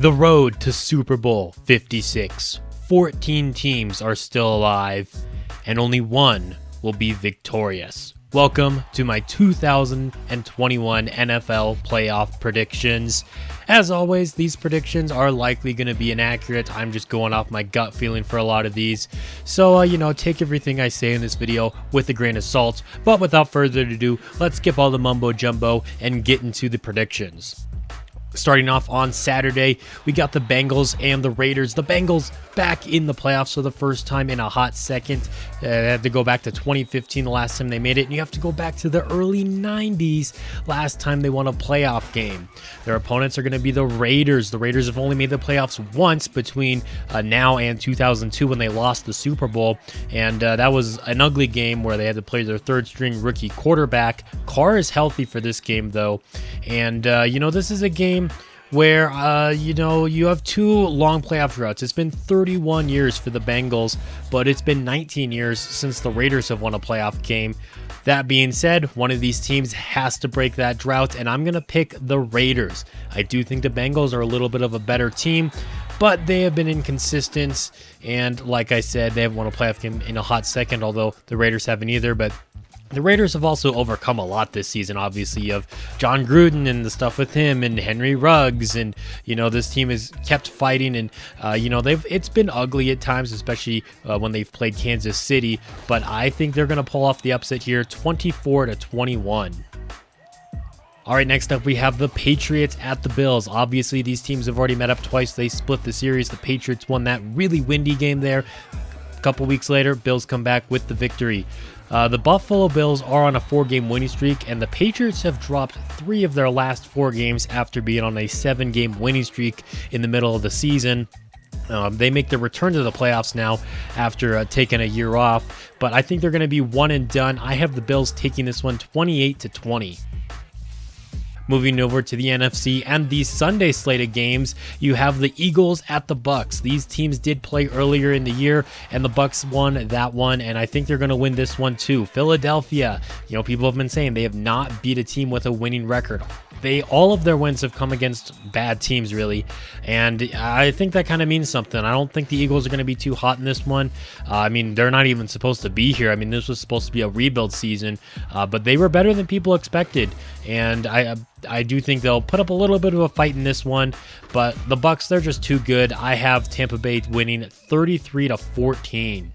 The road to Super Bowl 56. 14 teams are still alive, and only one will be victorious. Welcome to my 2021 NFL playoff predictions. As always, these predictions are likely going to be inaccurate. I'm just going off my gut feeling for a lot of these. So, take everything I say in this video with a grain of salt. But without further ado, let's skip all the mumbo jumbo and get into the predictions. Starting off on Saturday, we got the Bengals and the Raiders. The Bengals back in the playoffs for the first time in a hot second. They had to go back to 2015 the last time they made it, and you have to go back to the early 90s last time they won a playoff game. Their opponents are going to be the Raiders. The Raiders have only made the playoffs once between now and 2002 when they lost the Super Bowl, and that was an ugly game where they had to play their third-string rookie quarterback. Carr is healthy for this game, though, and this is a game where, you have two long playoff droughts. It's been 31 years for the Bengals, but it's been 19 years since the Raiders have won a playoff game. That being said, one of these teams has to break that drought, and I'm going to pick the Raiders. I do think the Bengals are a little bit of a better team, but they have been inconsistent, and like I said, they haven't won a playoff game in a hot second, although the Raiders haven't either, but the Raiders have also overcome a lot this season, obviously, of John Gruden and the stuff with him and Henry Ruggs. And, this team has kept fighting. And, it's been ugly at times, especially when they've played Kansas City. But I think they're going to pull off the upset here, 24-21. All right, next up we have the Patriots at the Bills. Obviously, these teams have already met up twice. They split the series. The Patriots won that really windy game there. A couple weeks later, Bills come back with the victory. The Buffalo Bills are on a 4-game winning streak, and the Patriots have dropped 3 of their last 4 games after being on a 7-game winning streak in the middle of the season. They make their return to the playoffs now after taking a year off, but I think they're going to be one and done. I have the Bills taking this one 28-20. Moving over to the NFC and the Sunday slate of games, you have the Eagles at the Bucs. These teams did play earlier in the year, and the Bucs won that one, and I think they're going to win this one too. Philadelphia, people have been saying they have not beat a team with a winning record. All of their wins have come against bad teams, really, and I think that kind of means something. I don't think the Eagles are going to be too hot in this one. They're not even supposed to be here. This was supposed to be a rebuild season, but they were better than people expected, and I do think they'll put up a little bit of a fight in this one, but the Bucs, they're just too good. I have Tampa Bay winning 33-14.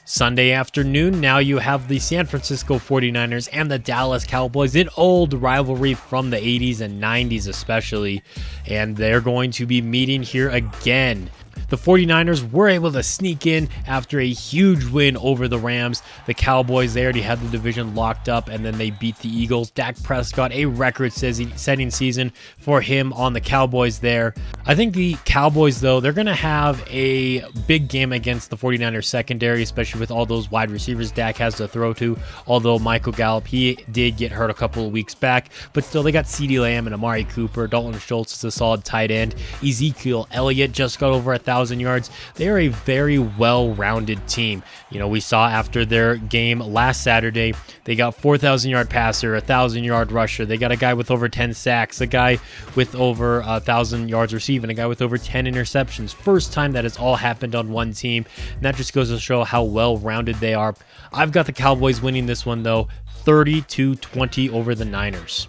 Sunday afternoon, now you have the San Francisco 49ers and the Dallas Cowboys, an old rivalry from the 80s and 90s especially, and they're going to be meeting here again. The 49ers were able to sneak in after a huge win over the Rams. The Cowboys, they already had the division locked up, and then they beat the Eagles. Dak Prescott, a record-setting season for him on the Cowboys there. I think the Cowboys, though, they're going to have a big game against the 49ers secondary, especially with all those wide receivers Dak has to throw to, although Michael Gallup, he did get hurt a couple of weeks back, but still they got CeeDee Lamb and Amari Cooper. Dalton Schultz is a solid tight end. Ezekiel Elliott just got over 1,000 yards. They are a very well-rounded team. We saw after their game last Saturday, they got 4,000-yard passer, 1,000-yard rusher. They got a guy with over 10 sacks, a guy with over 1,000 yards receiving, a guy with over 10 interceptions. First time that has all happened on one team, and that just goes to show how well-rounded they are. I've got the Cowboys winning this one, though, 30-20 over the Niners.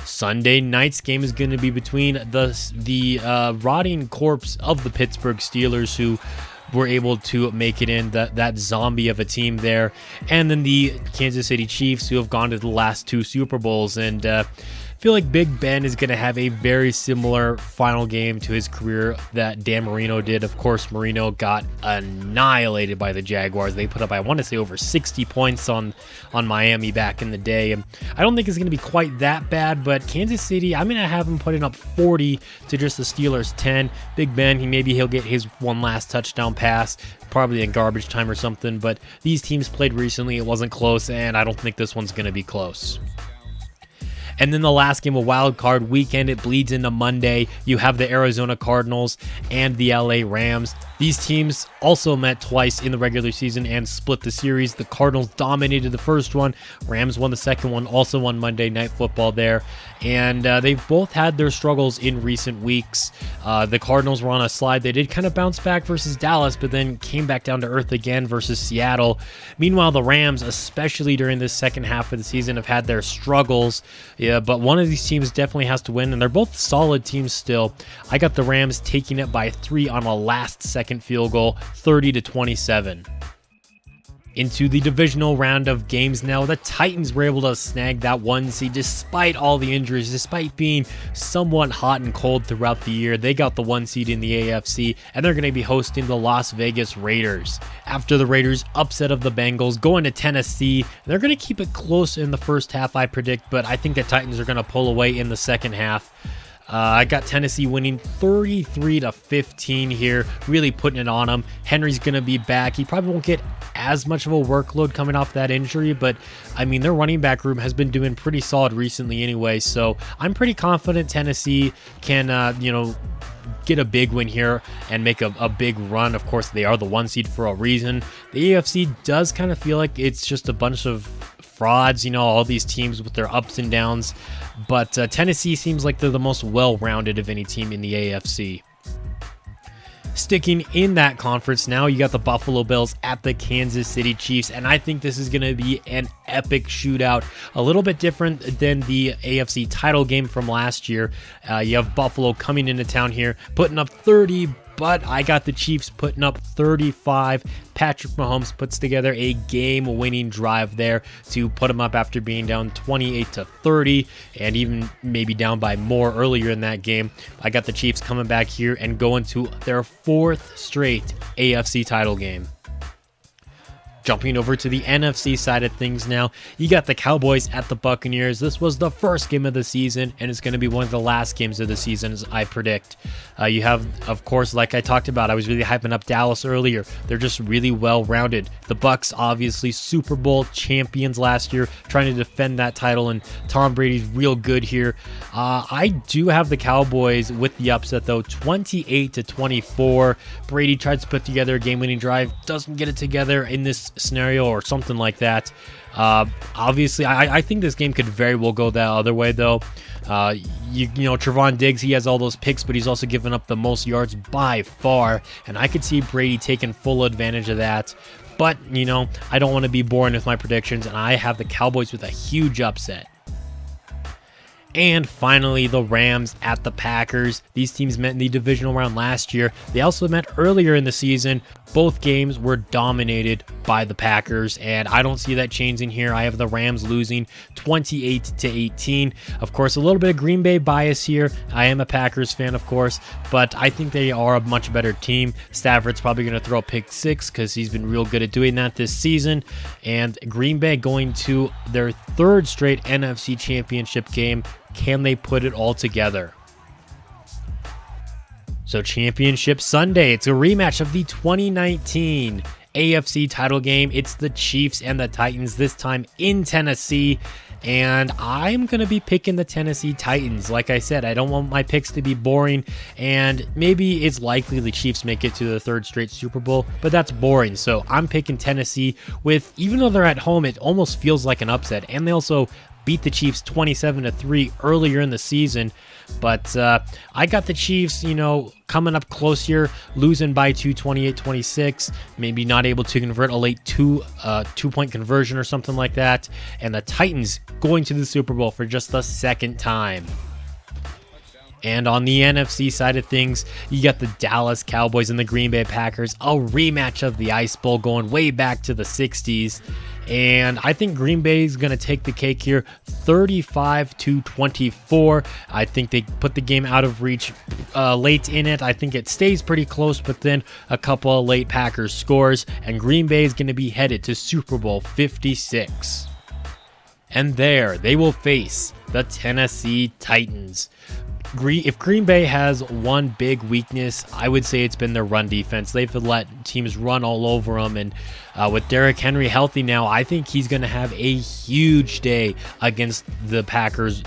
Sunday night's game is going to be between the rotting corpse of the Pittsburgh Steelers, who were able to make it in, that zombie of a team there, and then the Kansas City Chiefs, who have gone to the last 2 Super Bowls, and I feel like Big Ben is going to have a very similar final game to his career that Dan Marino did. Of course, Marino got annihilated by the Jaguars. They put up, I want to say, over 60 points on Miami back in the day. And I don't think it's going to be quite that bad, but Kansas City, I'm going to have him putting up 40 to just the Steelers 10. Big Ben, he'll get his one last touchdown pass, probably in garbage time or something, but these teams played recently. It wasn't close, and I don't think this one's going to be close. And then the last game of Wild Card Weekend, it bleeds into Monday. You have the Arizona Cardinals and the LA Rams. These teams also met twice in the regular season and split the series. The Cardinals dominated the first one. Rams won the second one, also on Monday Night Football there. And they've both had their struggles in recent weeks. The Cardinals were on a slide. They did kind of bounce back versus Dallas, but then came back down to earth again versus Seattle. Meanwhile, the Rams, especially during this second half of the season, have had their struggles. Yeah, but one of these teams definitely has to win, and they're both solid teams still. I got the Rams taking it by 3 on a last-second field goal, 30-27. Into the divisional round of games now, the Titans were able to snag that 1 seed despite all the injuries, despite being somewhat hot and cold throughout the year. They got the 1 seed in the AFC, and they're going to be hosting the Las Vegas Raiders. After the Raiders' upset of the Bengals, going to Tennessee, they're going to keep it close in the first half, I predict, but I think the Titans are going to pull away in the second half. I got Tennessee winning 33-15 here, really putting it on them. Henry's going to be back. He probably won't get as much of a workload coming off that injury, but I mean, their running back room has been doing pretty solid recently anyway, so I'm pretty confident Tennessee can, get a big win here and make a big run. Of course, they are the 1 seed for a reason. The AFC does kind of feel like it's just a bunch of frauds, all these teams with their ups and downs, but Tennessee seems like they're the most well-rounded of any team in the AFC. Sticking in that conference now, you got the Buffalo Bills at the Kansas City Chiefs, and I think this is going to be an epic shootout. A little bit different than the AFC title game from last year. You have Buffalo coming into town here, putting up 30, but I got the Chiefs putting up 35. Patrick Mahomes puts together a game-winning drive there to put them up after being down 28-30, and even maybe down by more earlier in that game. I got the Chiefs coming back here and going to their 4th straight AFC title game. Jumping over to the NFC side of things now, you got the Cowboys at the Buccaneers. This was the first game of the season, and it's going to be one of the last games of the season, as I predict. You have, of course, like I talked about, I was really hyping up Dallas earlier. They're just really well-rounded. The Bucs, obviously, Super Bowl champions last year, trying to defend that title, and Tom Brady's real good here. I do have the Cowboys with the upset, though, 28-24. Brady tries to put together a game-winning drive, doesn't get it together in this scenario or something like that. Obviously, I think this game could very well go that other way, though. Trevon Diggs, he has all those picks, but he's also given up the most yards by far, and I could see Brady taking full advantage of that. But, I don't want to be boring with my predictions, and I have the Cowboys with a huge upset. And finally, the Rams at the Packers. These teams met in the divisional round last year. They also met earlier in the season. Both games were dominated by the Packers, and I don't see that changing here. I have the Rams losing 28-18. Of course, a little bit of Green Bay bias here. I am a Packers fan, of course, but I think they are a much better team. Stafford's probably going to throw a pick 6 because he's been real good at doing that this season. And Green Bay going to their 3rd straight NFC Championship game. Can they put it all together? So Championship Sunday, it's a rematch of the 2019 AFC title game. It's the Chiefs and the Titans, this time in Tennessee. And I'm going to be picking the Tennessee Titans. Like I said, I don't want my picks to be boring, and maybe it's likely the Chiefs make it to the 3rd straight Super Bowl, but that's boring. So I'm picking Tennessee with, even though they're at home, it almost feels like an upset. And they also beat the Chiefs 27-3 earlier in the season. But I got the Chiefs, coming up close here, losing by 2, 28-26, maybe not able to convert a late two-point conversion or something like that. And the Titans going to the Super Bowl for just the 2nd time. And on the NFC side of things, you got the Dallas Cowboys and the Green Bay Packers, a rematch of the Ice Bowl going way back to the 60s. And I think Green Bay is going to take the cake here, 35-24. I think they put the game out of reach late in it. I think it stays pretty close, but then a couple of late Packers scores, and Green Bay is going to be headed to Super Bowl 56. And there, they will face the Tennessee Titans. If Green Bay has one big weakness, I would say it's been their run defense. They've let teams run all over them, and with Derrick Henry healthy now, I think he's going to have a huge day against the Packers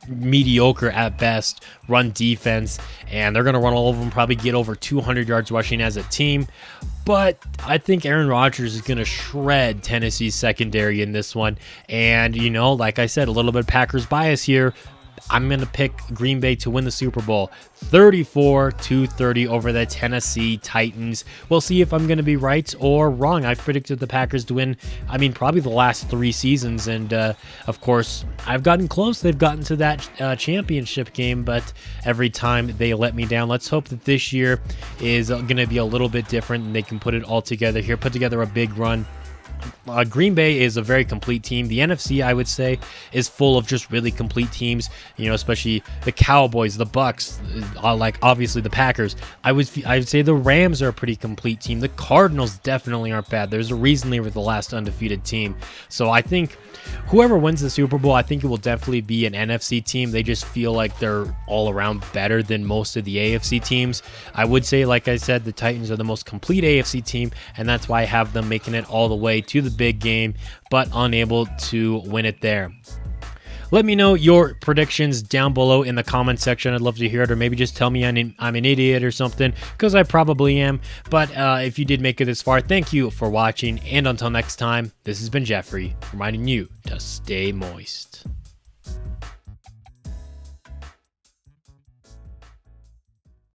mediocre at best run defense, and they're going to run all over them, probably get over 200 yards rushing as a team. But I think Aaron Rodgers is going to shred Tennessee's secondary in this one. And, like I said, a little bit of Packers bias here. I'm going to pick Green Bay to win the Super Bowl 34-30 over the Tennessee Titans. We'll see if I'm going to be right or wrong. I've predicted the Packers to win, probably the last 3 seasons. And, of course, I've gotten close. They've gotten to that championship game, but every time they let me down. Let's hope that this year is going to be a little bit different and they can put it all together here, put together a big run. Green Bay is a very complete team. The NFC, I would say, is full of just really complete teams, especially the Cowboys, the Bucks, obviously the Packers. I would say the Rams are a pretty complete team. The Cardinals definitely aren't bad. There's a reason they were the last undefeated team. So I think whoever wins the Super Bowl, I think it will definitely be an NFC team. They just feel like they're all around better than most of the AFC teams. I would say, like I said, the Titans are the most complete AFC team, and that's why I have them making it all the way to the big game, but unable to win it there. Let me know your predictions down below in the comment section. I'd love to hear it, or maybe just tell me I'm an idiot or something, because I probably am. But if you did make it this far, thank you for watching, and until next time, this has been Jeffrey, reminding you to stay moist.